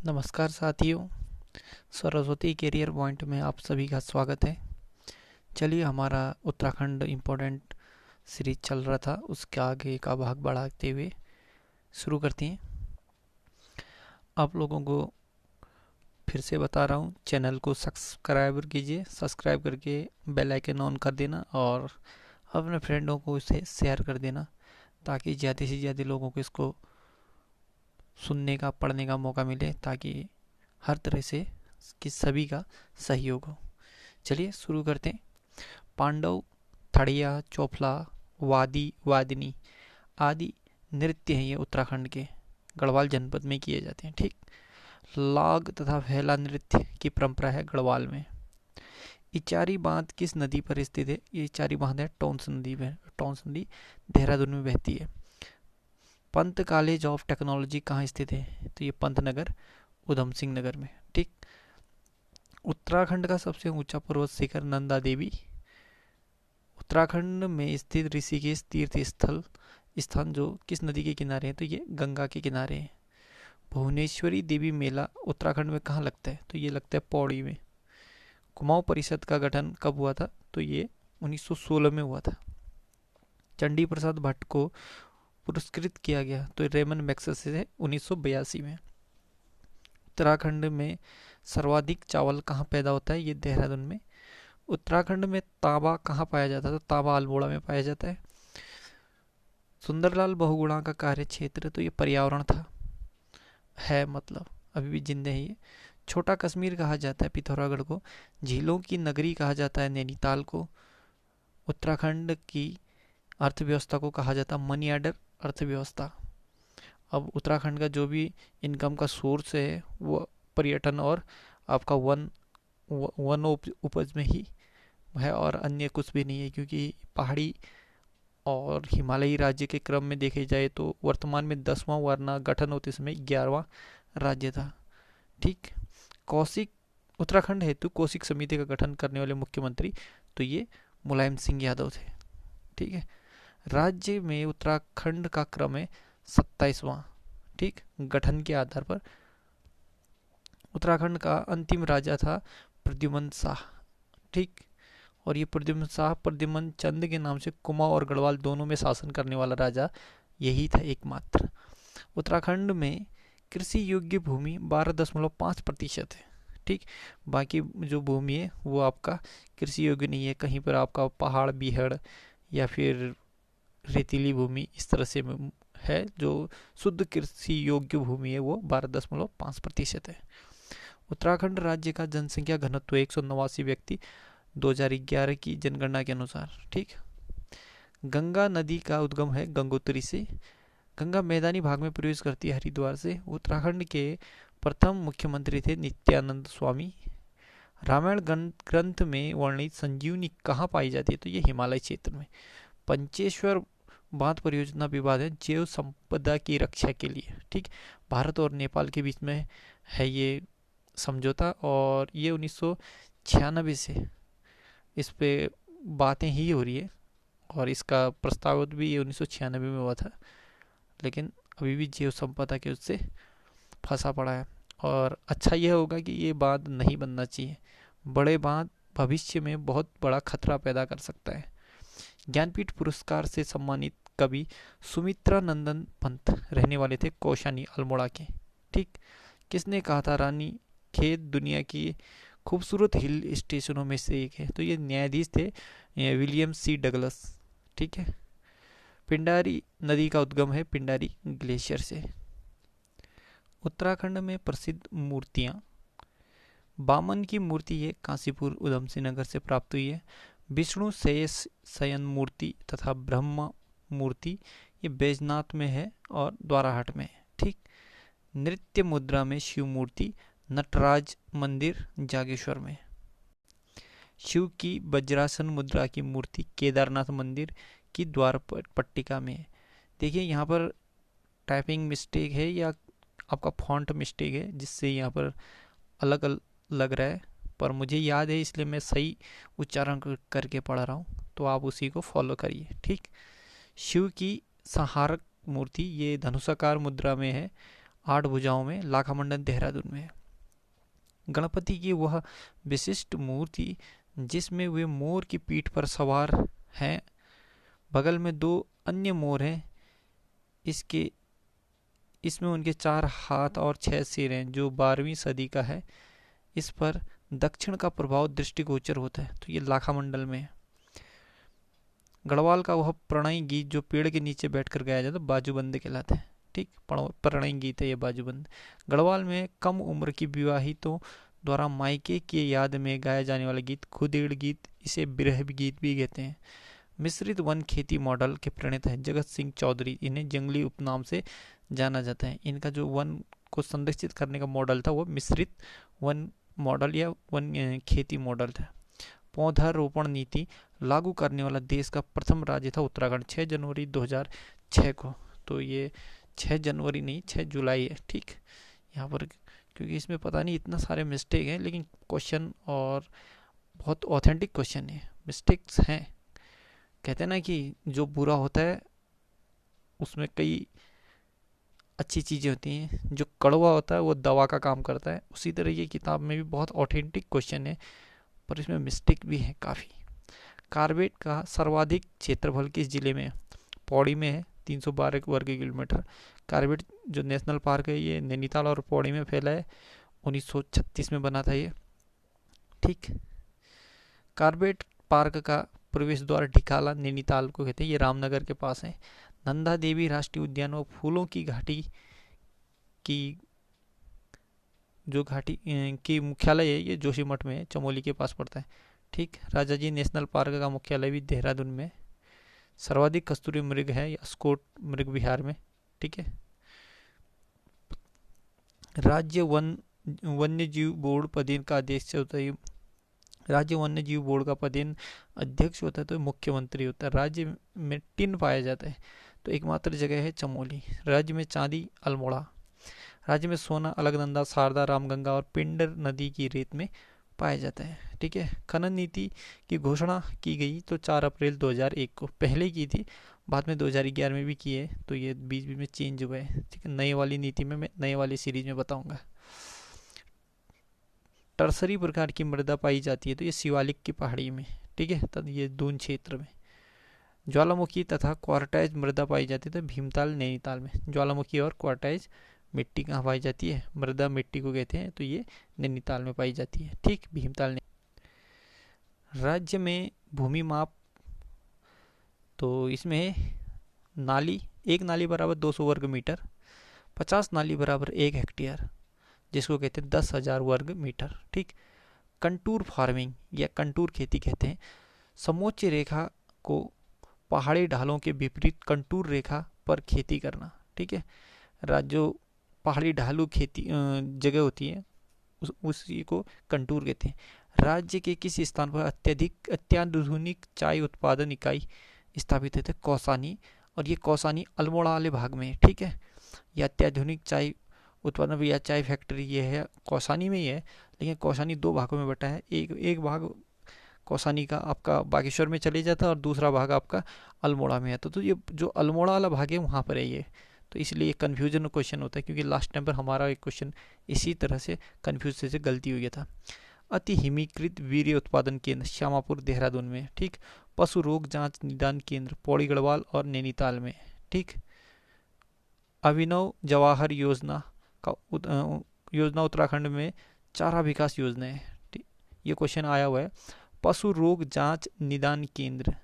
नमस्कार साथियों, Saraswati career point में आप सभी का स्वागत है। चलिए, हमारा उत्तराखंड इम्पोर्टेंट सीरीज चल रहा था, उसके आगे का भाग बढ़ाते हुए शुरू करते हैं। आप लोगों को फिर से बता रहा हूँ, चैनल को सब्सक्राइब कीजिए, सब्सक्राइब करके बेल आइकन ऑन कर देना और अपने फ्रेंडों को इसे शेयर कर देना, ताकि ज़्यादा से ज़्यादा लोगों को इसको सुनने का, पढ़ने का मौका मिले, ताकि हर तरह से कि सभी का सहयोग हो। चलिए शुरू करते हैं। पांडव, थड़िया, चोफला, वादी, वादिनी आदि नृत्य हैं, ये उत्तराखंड के गढ़वाल जनपद में किए जाते हैं। ठीक। लाग तथा फैला नृत्य की परंपरा है गढ़वाल में। इचारी बांध किस नदी पर स्थित है? ये इचारी बांध है टोंस नदी में। टोंस नदी देहरादून में बहती है। पंत कॉलेज ऑफ टेक्नोलॉजी कहाँ स्थित है? तो ये पंतनगर, उधम सिंह नगर में। ठीक। उत्तराखंड का सबसे ऊंचा पर्वत शिखर नंदा देवी। उत्तराखंड में स्थित ऋषिकेश तीर्थ स्थल स्थान जो किस नदी के किनारे है? तो ये गंगा के किनारे है। भुवनेश्वरी देवी मेला उत्तराखंड में कहाँ लगता है? तो ये लगता है पौड़ी में। कुमाऊं परिषद का गठन कब हुआ था? तो ये 1916 में हुआ था। चंडी प्रसाद भट्ट को पुरस्कृत किया गया तो रेमन मैग्सेसे से 1982 में। उत्तराखंड में सर्वाधिक चावल कहाँ पैदा होता है? ये देहरादून में। उत्तराखंड में तांबा कहाँ पाया जाता है? तो तांबा अल्मोड़ा में पाया जाता है। सुंदरलाल बहुगुणा का कार्य क्षेत्र, तो ये पर्यावरण था, है मतलब अभी भी जिंदा है ये। छोटा कश्मीर कहा जाता है पिथौरागढ़ को। झीलों की नगरी कहा जाता है नैनीताल को। उत्तराखंड की अर्थव्यवस्था को कहा जाता है मनी ऑर्डर अर्थव्यवस्था। अब उत्तराखंड का जो भी इनकम का सोर्स है वो पर्यटन और आपका वन उपज में ही है, और अन्य कुछ भी नहीं है, क्योंकि पहाड़ी और हिमालयी राज्य के क्रम में देखे जाए तो वर्तमान में 10वां, वरना गठन होते समय 11वां राज्य था। ठीक। कौशिक उत्तराखंड हेतु कौशिक समिति का गठन करने वाले मुख्यमंत्री, तो ये मुलायम सिंह यादव थे। ठीक है। राज्य में उत्तराखंड का क्रम है 27वां। ठीक। गठन के आधार पर उत्तराखंड का अंतिम राजा था प्रद्युमन शाह। ठीक। और ये प्रद्युमन शाह प्रद्युमन चंद के नाम से कुमाऊं और गढ़वाल दोनों में शासन करने वाला राजा यही था एकमात्र। उत्तराखंड में कृषि योग्य भूमि 12.5% है। ठीक। बाकी जो भूमि है वो आपका कृषि योग्य नहीं है, कहीं पर आपका पहाड़, बीहड़ या फिर रेतीली भूमि इस तरह से है। जो शुद्ध कृषि योग्य भूमि है वो 12.5% है। उत्तराखंड राज्य का जनसंख्या घनत्व 189 व्यक्ति 2011 की जनगणना के अनुसार। ठीक। गंगा नदी का उद्गम है गंगोत्री से। गंगा मैदानी भाग में प्रवेश करती है हरिद्वार से। उत्तराखंड के प्रथम मुख्यमंत्री थे नित्यानंद स्वामी। रामायण ग्रंथ में वर्णित संजीवनी कहाँ पाई जाती है? तो ये हिमालय क्षेत्र में। पंचेश्वर बांध परियोजना विवाद है जैव संपदा की रक्षा के लिए। ठीक। भारत और नेपाल के बीच में है ये समझौता, और ये 1996 से इस पे बातें ही हो रही है, और इसका प्रस्ताव भी 1996 में हुआ था, लेकिन अभी भी जैव संपदा के उससे फंसा पड़ा है। और अच्छा यह होगा कि ये बांध नहीं बनना चाहिए। बड़े बांध भविष्य में बहुत बड़ा खतरा पैदा कर सकता है। ज्ञानपीठ पुरस्कार से सम्मानित कवि सुमित्रा नंदन पंत रहने वाले थे कौशानी, अल्मोड़ा के। ठीक। किसने कहा था रानी खेत दुनिया की खूबसूरत हिल स्टेशनों में से एक है? तो ये न्यायाधीश थे विलियम सी डगलस। ठीक है। पिंडारी नदी का उद्गम है पिंडारी ग्लेशियर से। उत्तराखंड में प्रसिद्ध मूर्तियाँ, बामन की मूर्ति ये काशीपुर उधम सिंह नगर से प्राप्त हुई है। विष्णु शेष शयन मूर्ति तथा ब्रह्मा मूर्ति ये बैजनाथ में है और द्वाराहाट में है। ठीक। नृत्य मुद्रा में शिव मूर्ति नटराज मंदिर जागेश्वर में। शिव की वज्रासन मुद्रा की मूर्ति केदारनाथ मंदिर की द्वार पट्टिका में है। देखिए यहाँ पर टाइपिंग मिस्टेक है या आपका फॉन्ट मिस्टेक है, जिससे यहाँ पर अलग अलग लग रहा है, पर मुझे याद है इसलिए मैं सही उच्चारण करके पढ़ रहा हूँ, तो आप उसी को फॉलो करिए। ठीक। शिव की संहारक मूर्ति ये धनुषाकार मुद्रा में है 8 भुजाओं में, लाखामंडन देहरादून में। गणपति की वह विशिष्ट मूर्ति जिसमें वे मोर की पीठ पर सवार हैं, बगल में 2 अन्य मोर हैं, इसमें उनके 4 हाथ और 6 सिर हैं, जो 12वीं सदी का है। इस पर दक्षिण का प्रभाव दृष्टिगोचर होता है। तो ये लाखामंडल में है। गढ़वाल का वह प्रणय गीत जो पेड़ के नीचे बैठकर गाया जाता है, बाजूबंद कहलाता है। ठीक, प्रणय गीत है ये बाजूबंद। गढ़वाल में कम उम्र की विवाहितों द्वारा मायके की याद में गाया जाने वाला गीत खुदेड़ गीत, इसे बिरह गीत भी कहते हैं। मिश्रित वन खेती मॉडल के प्रणेता है जगत सिंह चौधरी। इन्हें जंगली उपनाम से जाना जाता है। इनका जो वन को संरक्षित करने का मॉडल था वो मिश्रित वन मॉडल या वन खेती मॉडल था। पौधारोपण नीति लागू करने वाला देश का प्रथम राज्य था उत्तराखंड, 6 जनवरी 2006 को। तो ये 6 जनवरी नहीं, 6 जुलाई है। ठीक, यहाँ पर क्योंकि इसमें पता नहीं इतना सारे मिस्टेक हैं, लेकिन क्वेश्चन और बहुत ऑथेंटिक क्वेश्चन है, मिस्टेक्स हैं। कहते हैं ना कि जो बुरा होता है उसमें कई अच्छी चीज़ें होती हैं, जो कड़वा होता है वो दवा का काम करता है। उसी तरह ये किताब में भी बहुत ऑथेंटिक क्वेश्चन है, पर इसमें मिस्टेक भी है काफ़ी। कार्बेट का सर्वाधिक क्षेत्रफल किस जिले में है? पौड़ी में है, 312 वर्ग किलोमीटर। कार्बेट जो नेशनल पार्क है ये नैनीताल और पौड़ी में फैला है, 1936 में बना था ये। ठीक, कार्बेट पार्क का प्रवेश द्वार ढिकाला नैनीताल को कहते हैं, ये रामनगर के पास है। नंदा देवी राष्ट्रीय उद्यान व फूलों की घाटी की जो घाटी की मुख्यालय है ये जोशीमठ में है, चमोली के पास पड़ता है। ठीक, राजाजी नेशनल पार्क का मुख्यालय भी देहरादून में। सर्वाधिक कस्तूरी मृग है अस्कोट मृग विहार में। ठीक है, राज्य वन्य जीव बोर्ड पदेन का अध्यक्ष होता है। राज्य वन्य जीव बोर्ड का पदेन अध्यक्ष होता है तो मुख्यमंत्री होता है। राज्य में टिन पाया जाता है तो एकमात्र जगह है चमोली। राज्य में चांदी अल्मोड़ा। राज्य में सोना अलकनंदा, शारदा, रामगंगा और पिंडर नदी की रेत में पाया जाता है। ठीक है, खनन नीति की घोषणा की गई तो 4 अप्रैल 2001 को, पहले की थी, बाद में 2011 में भी की है, तो ये बीच बीच में चेंज हुआ है। ठीक है, नई वाली नीति में मैं नई वाली सीरीज में बताऊंगा। टर्सरी प्रकार की मृदा पाई जाती है तो ये शिवालिक की पहाड़ी में। ठीक है, तब ये दून क्षेत्र में। ज्वालामुखी तथा क्वार्टाइज मृदा पाई जाती है तो भीमताल नैनीताल में। ज्वालामुखी और क्वार्टाइज मिट्टी कहाँ पाई जाती है? मृदा मिट्टी को कहते हैं, तो ये नैनीताल में पाई जाती है। ठीक, भीमताल ने। राज्य में भूमि माप, तो इसमें नाली, एक नाली बराबर 200 वर्ग मीटर, 50 नाली बराबर 1 हेक्टेयर, जिसको कहते हैं 10,000 वर्ग मीटर। ठीक, कंटूर फार्मिंग या कंटूर खेती कहते हैं, समोच्च रेखा को पहाड़ी ढालों के विपरीत कंटूर रेखा पर खेती करना। ठीक है, जो पहाड़ी ढालू खेती जगह होती है उसी को कंटूर कहते हैं। राज्य के किस स्थान पर अत्याधुनिक चाय उत्पादन इकाई स्थापित है? कौसानी, और ये कौसानी अल्मोड़ा वाले भाग में है। ठीक है, यह अत्याधुनिक चाय उत्पादन या चाय फैक्ट्री ये है कौसानी में ही है, लेकिन कौसानी 2 भागों में बटा है। एक भाग कौसानी का आपका बागेश्वर में चले जाता है और दूसरा भाग आपका अल्मोड़ा में है। तो ये जो अल्मोड़ा वाला भाग है वहाँ पर है ये, तो इसलिए कन्फ्यूजन क्वेश्चन होता है, क्योंकि लास्ट टाइम पर हमारा एक क्वेश्चन इसी तरह से कन्फ्यूज से गलती हो गया था। अति हिमीकृत वीर्य उत्पादन केंद्र श्यामापुर देहरादून में। ठीक, पशु रोग जांच निदान केंद्र पौड़ी गढ़वाल और नैनीताल में। ठीक, अभिनव जवाहर योजना उत्तराखंड में चारा विकास योजना है। ठीक, ये क्वेश्चन आया हुआ है। पशु रोग जांच निदान केंद्र,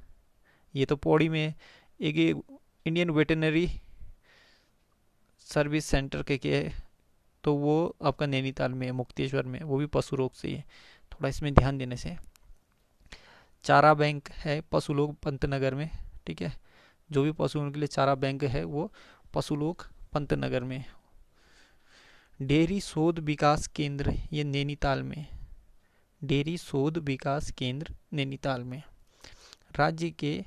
ये तो पौड़ी में। एक इंडियन वेटरनरी सर्विस सेंटर के तो वो आपका नैनीताल में, मुक्तेश्वर में, वो भी पशु रोग से ही है। थोड़ा इसमें ध्यान देने से। चारा बैंक है पशु लोग पंतनगर में। ठीक है, जो भी पशुओं के लिए चारा बैंक है वो पशु लोग पंतनगर में। डेयरी शोध विकास केंद्र ये नैनीताल में। डेयरी शोध विकास केंद्र नैनीताल में। राज्य के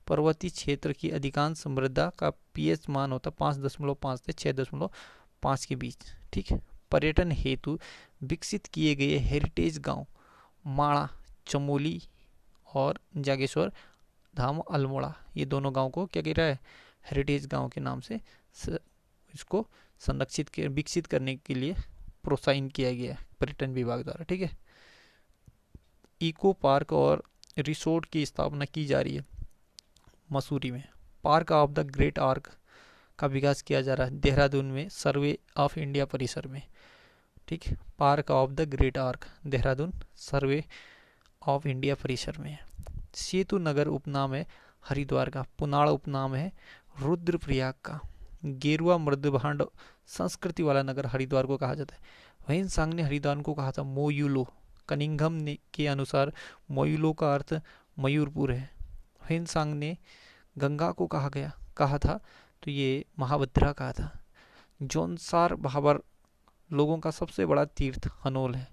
पर्वतीय क्षेत्र की अधिकांश मृदा का पीएच मान होता 5.5 से 6.5 के बीच। ठीक है, पर्यटन हेतु विकसित किए गए हेरिटेज गांव माणा, चमोली और जागेश्वर धाम अल्मोड़ा, ये दोनों गांव को क्या कह रहा है? हेरिटेज गांव के नाम से इसको विकसित करने के लिए प्रोत्साहित किया गया पर्यटन विभाग द्वारा। ठीक है, इको पार्क और रिसोर्ट की स्थापना की जा रही है मसूरी में। Park of the great arc का विकास किया जा रहा है देहरादून में सर्वे ऑफ इंडिया परिसर में। ठीक, park of the great arc Dehradun survey of India परिसर में। सेतु नगर उपनाम है हरिद्वार का, पुनाड़ उपनाम है रुद्रप्रयाग का। गेरुआ मृदभांड संस्कृति वाला नगर हरिद्वार को कहा जाता है। वहिंसांग ने हरिद्वार को कहा था मोयुलो। कनिंघम के अनुसार मोयुलो का अर्थ मयूरपुर है। वहिंसांग ने गंगा को कहा था तो ये महाभद्रा कहा था। जौनसार भाबर लोगों का सबसे बड़ा तीर्थ हनोल है।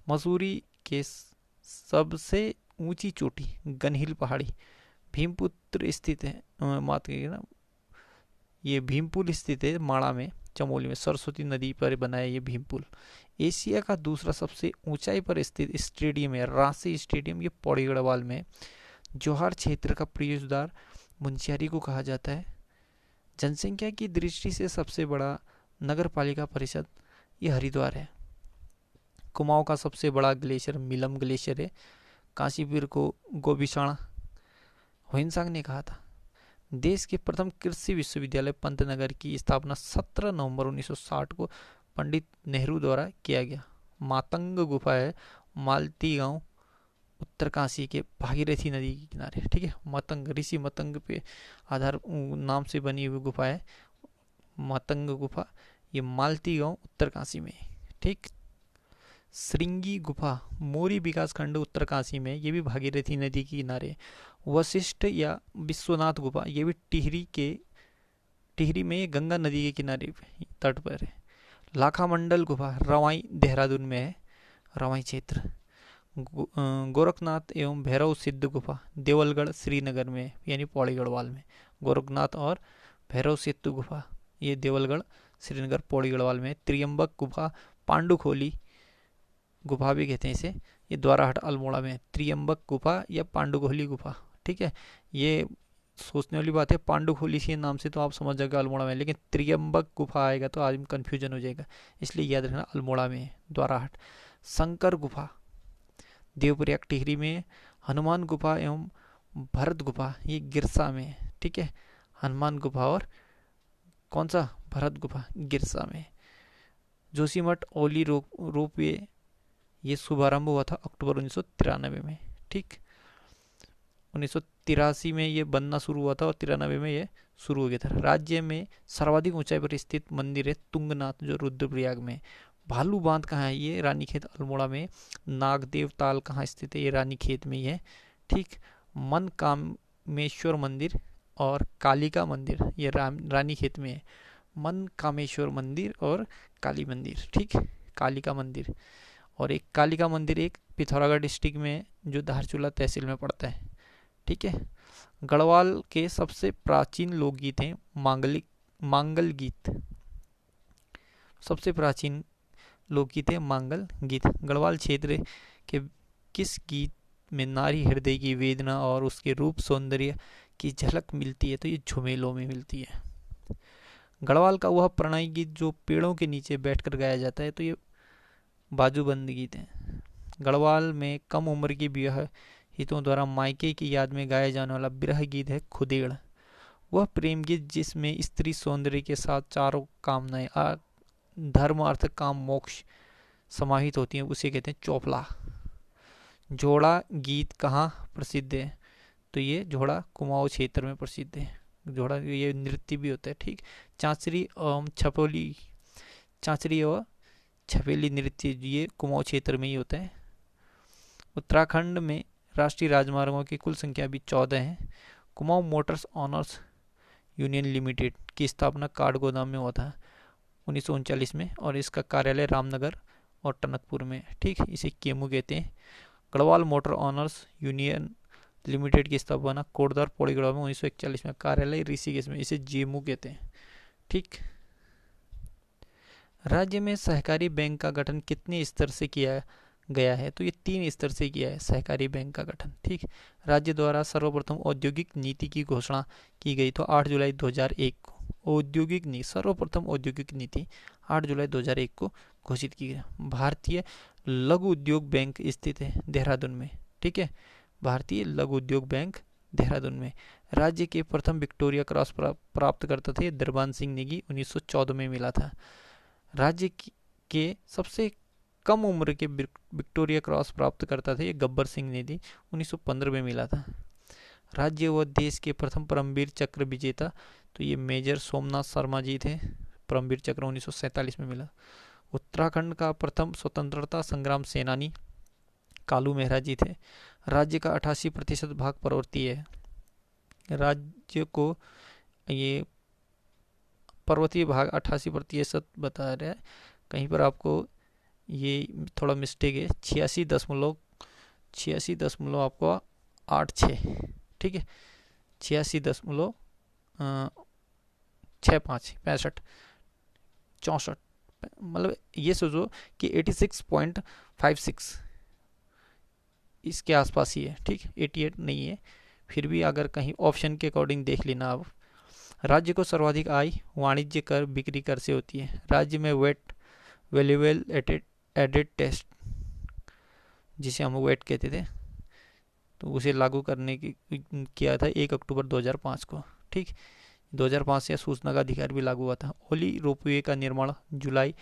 मसूरी के सबसे ऊंची चोटी गनहिल पहाड़ी भीमपुत्र स्थित है, ये भीमपुल स्थित है माणा में चमोली में, सरस्वती नदी पर बना है ये भीमपुल। एशिया का दूसरा सबसे ऊंचाई पर स्थित स्टेडियम है रांसी स्टेडियम, ये पौड़ी गढ़वाल में। जौहर क्षेत्र का प्रवेशद्वार मुंशियारी को कहा जाता है। जनसंख्या की दृष्टि से सबसे बड़ा नगर पालिका परिषद ये हरिद्वार है। कुमाऊं का सबसे बड़ा ग्लेशियर मिलम ग्लेशियर है। काशीपुर को गोबिसाणा वहिंसांग ने कहा था। देश के प्रथम कृषि विश्वविद्यालय पंतनगर की स्थापना 17 नवंबर 1960 को पंडित नेहरू द्वारा किया गया। मातंग गुफा है मालती गांव उत्तरकाशी के भागीरथी नदी के किनारे। ठीक है, मतंग ऋषि मतंग पे आधार नाम से बनी हुई गुफा है मतंग गुफा, ये मालती गांव उत्तरकाशी में। ठीक, श्रृंगी गुफा मोरी विकास खंड उत्तरकाशी में, ये भी भागीरथी नदी के किनारे। वशिष्ठ या विश्वनाथ गुफा, ये भी टिहरी में गंगा नदी के किनारे तट पर है। लाखा मंडल गुफा रवाई देहरादून में है, रवाई क्षेत्र। गोरखनाथ एवं भैरव सिद्ध गुफा देवलगढ़ श्रीनगर में यानी पौड़ी गढ़वाल में। गोरखनाथ और भैरव सिद्ध गुफा ये देवलगढ़ श्रीनगर पौड़ी गढ़वाल में। त्रियंबक गुफा पांडुखोली गुफा भी कहते हैं इसे, ये द्वाराहाट अल्मोड़ा में। त्रियंबक गुफा या पांडुखोली गुफा। ठीक है, ये सोचने वाली बात है, पांडुखोली के नाम से तो आप समझ जाएगा अल्मोड़ा में, लेकिन त्रियंबक गुफा आएगा तो आदमी कंफ्यूजन हो जाएगा, इसलिए याद रखना अल्मोड़ा में द्वाराहाट। शंकर गुफा देवप्रयाग टिहरी में। हनुमान गुफा एवं भरत गुफा ये गिरसा में। ठीक है, हनुमान गुफा और कौन सा भरत गुफा गिरसा में। जोशीमठ ओली रोपवे ये शुभारंभ हुआ था अक्टूबर 1993 में। ठीक, 1983 में ये बनना शुरू हुआ था और 93 में ये शुरू हो गया था। राज्य में सर्वाधिक ऊंचाई पर स्थित मंदिर है तुंगनाथ जो रुद्रप्रयाग में। भालू बांध कहाँ है, ये रानीखेत अल्मोड़ा में। नागदेव ताल कहाँ स्थित है, ये रानीखेत में ही है। ठीक, मन कामेश्वर मंदिर और कालिका मंदिर ये रानीखेत में है। मन कामेश्वर मंदिर और काली मंदिर। ठीक, कालिका मंदिर और एक कालिका मंदिर एक पिथौरागढ़ डिस्ट्रिक्ट में जो धारचूला तहसील में पड़ता है। ठीक है, गढ़वाल के सबसे प्राचीन लोकगीत हैं मांगल गीत। सबसे प्राचीन लोकगीत है मांगल गीत। गढ़वाल क्षेत्र के किस गीत में नारी हृदय की वेदना और उसके रूप सौंदर्य की झलक मिलती है, तो ये झुमेलों में मिलती है। गढ़वाल का वह प्रणय गीत जो पेड़ों के नीचे बैठकर गाया जाता है, तो ये बाजूबंद गीत है। गढ़वाल में कम उम्र की विवाह हितों द्वारा मायके की याद में गाया जाने वाला बिरह गीत है खुदेड़। वह प्रेम गीत जिसमें स्त्री सौंदर्य के साथ चारों कामनाएं धर्म अर्थ काम मोक्ष समाहित होती हैं, उसे कहते हैं चौपला। जोड़ा गीत कहाँ प्रसिद्ध है, तो ये जोड़ा कुमाऊं क्षेत्र में प्रसिद्ध है। जोड़ा ये नृत्य भी होता है। ठीक, चांचरी एवं छपेली नृत्य ये कुमाऊं क्षेत्र में ही होता है। उत्तराखंड में राष्ट्रीय राजमार्गों की कुल संख्या भी 14 है। Kumaon Motors honours union limited की स्थापना काठगोदाम में हुआ था 1939 में और इसका कार्यालय रामनगर और टनकपुर में। ठीक, इसे केमू कहते हैं। Garhwal motor honours union limited की स्थापना कोटद्वार पौड़ी गढ़वाल में 1941 में, कार्यालय ऋषिकेश में, इसे जेमू कहते हैं। ठीक, राज्य में सहकारी बैंक का गठन कितने स्तर से किया गया है, तो ये 3 स्तर से किया है सहकारी बैंक का गठन। ठीक, राज्य द्वारा सर्वप्रथम औद्योगिक नीति की घोषणा की गई तो 8 जुलाई 2001 को। औद्योगिक नीति, सर्वप्रथम औद्योगिक नीति 8 जुलाई 2001 को घोषित की गई। भारतीय लघु उद्योग बैंक स्थित है देहरादून में, ठीक है, भारतीय लघु उद्योग बैंक देहरादून में। राज्य के प्रथम विक्टोरिया क्रॉस प्राप्त करता थे दरबान सिंह नेगी, 1914 में मिला था। राज्य के सबसे कम उम्र के विक्टोरिया क्रॉस प्राप्त करता थे गब्बर सिंह नेगी, 1915 में मिला था। राज्य व देश के प्रथम परमवीर चक्र विजेता तो ये मेजर सोमनाथ शर्मा जी थे, परमवीर चक्र 1947 में मिला। उत्तराखंड का प्रथम स्वतंत्रता संग्राम सेनानी कालू मेहरा जी थे। राज्य का 88% भाग पर्वतीय है। राज्य को ये पर्वतीय भाग 88% बता रहा है, कहीं पर आपको ये थोड़ा मिस्टेक है, 86.86 आपको 86, ठीक है, 86.65 64, मतलब ये सोचो कि 86.56 इसके आसपास ही है, ठीक, 88 नहीं है, फिर भी अगर कहीं ऑप्शन के अकॉर्डिंग देख लेना आप। राज्य को सर्वाधिक आय वाणिज्य कर बिक्री कर से होती है। राज्य में वेट वैल्यूएबल एडेड टेस्ट, जिसे हम वेट कहते थे, तो उसे लागू करने की किया था 1 अक्टूबर 2005 को, ठीक। 2005 से सूचना का अधिकार भी लागू हुआ था। ओली रोपवे का निर्माण जुलाई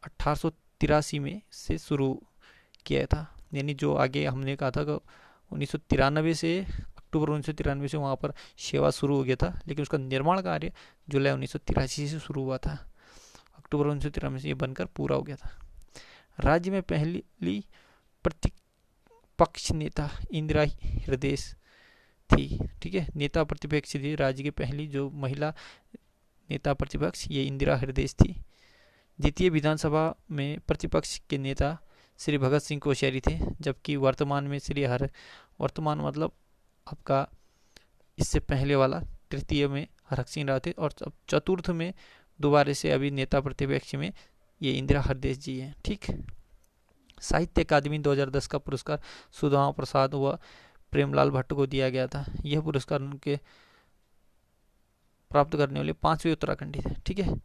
1883 में से शुरू किया था, यानी जो आगे हमने कहा था कि 1993 से अक्टूबर 1993 से वहाँ पर सेवा शुरू हो गया था, लेकिन उसका निर्माण कार्य जुलाई 1983 से शुरू हुआ था। अक्टूबर 1993 से ये बनकर पूरा हो गया था। राज्य में पहली प्रतिपक्ष नेता इंदिरा हृदय थी, ठीक है, नेता प्रतिपक्ष थी राज्य की पहली जो महिला नेता प्रतिपक्ष, ये इंदिरा हृदय थी। द्वितीय विधानसभा में प्रतिपक्ष के नेता श्री भगत सिंह कोश्यारी थे, जबकि वर्तमान में वर्तमान मतलब आपका इससे पहले वाला तृतीय में हरक सिंह राव थे, और चतुर्थ में दोबारा से अभी नेता प्रतिपक्ष में ये इंदिरा हृदय जी हैं, ठीक। साहित्य अकादमी 2010 का पुरस्कार सुदामा प्रसाद व प्रेमलाल भट्ट को दिया गया था। यह पुरस्कार उनके प्राप्त करने वाले 5वें उत्तराखंडी थे, ठीक है।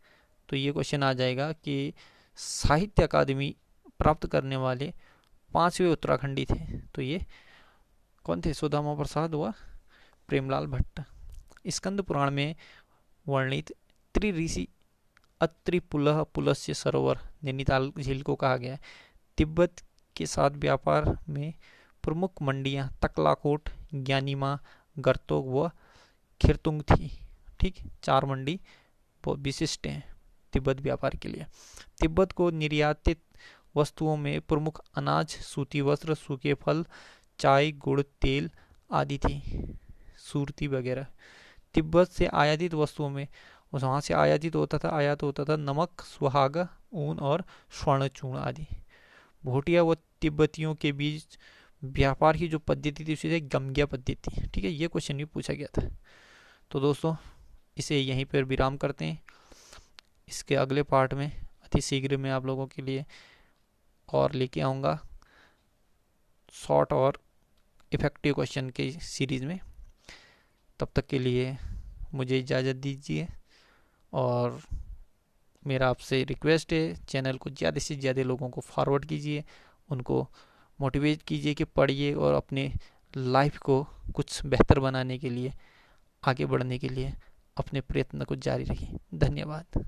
तो ये क्वेश्चन आ जाएगा कि साहित्य अकादमी प्राप्त करने वाले 5वें उत्तराखंडी थे, तो ये कौन थे? सुदामा प्रसाद व प्रेमलाल भट्ट। स्कंद पुराण में वर्णित त्रिऋषि अत्रि पुलह पुलस्य सरोवर नैनीताल झील को कहा गया है। तिब्बत के साथ व्यापार में प्रमुख मंडियां तकलाकोट, ज्ञानीमा, गर्तोक व खिरतुंग थी, ठीक। 4 मंडी बहुत विशिष्ट हैं तिब्बत व्यापार के लिए। तिब्बत को निर्यातित वस्तुओं में प्रमुख अनाज, सूती वस्त्र, सूखे फल, चाय, गुड़, तेल आदि थी, सूरती वगैरह। तिब्बत से आयातित वस्तुओं में वहाँ से आयात होता था नमक, सुहागा, ऊन और स्वर्ण चूर्ण आदि। भूटिया व तिब्बतियों के बीच व्यापार की जो पद्धति थी उसे गमग्या पद्धति, ठीक है, ये क्वेश्चन भी पूछा गया था। तो दोस्तों इसे यहीं पर विराम करते हैं। इसके अगले पार्ट में अति शीघ्र मैं आप लोगों के लिए और लेके आऊँगा शॉर्ट और इफेक्टिव क्वेश्चन के सीरीज़ में। तब तक के लिए मुझे इजाज़त दीजिए, और मेरा आपसे रिक्वेस्ट है चैनल को ज़्यादा से ज़्यादा लोगों को फॉरवर्ड कीजिए, उनको मोटिवेट कीजिए कि पढ़िए और अपने लाइफ को कुछ बेहतर बनाने के लिए, आगे बढ़ने के लिए अपने प्रयत्न को जारी रखिए। धन्यवाद।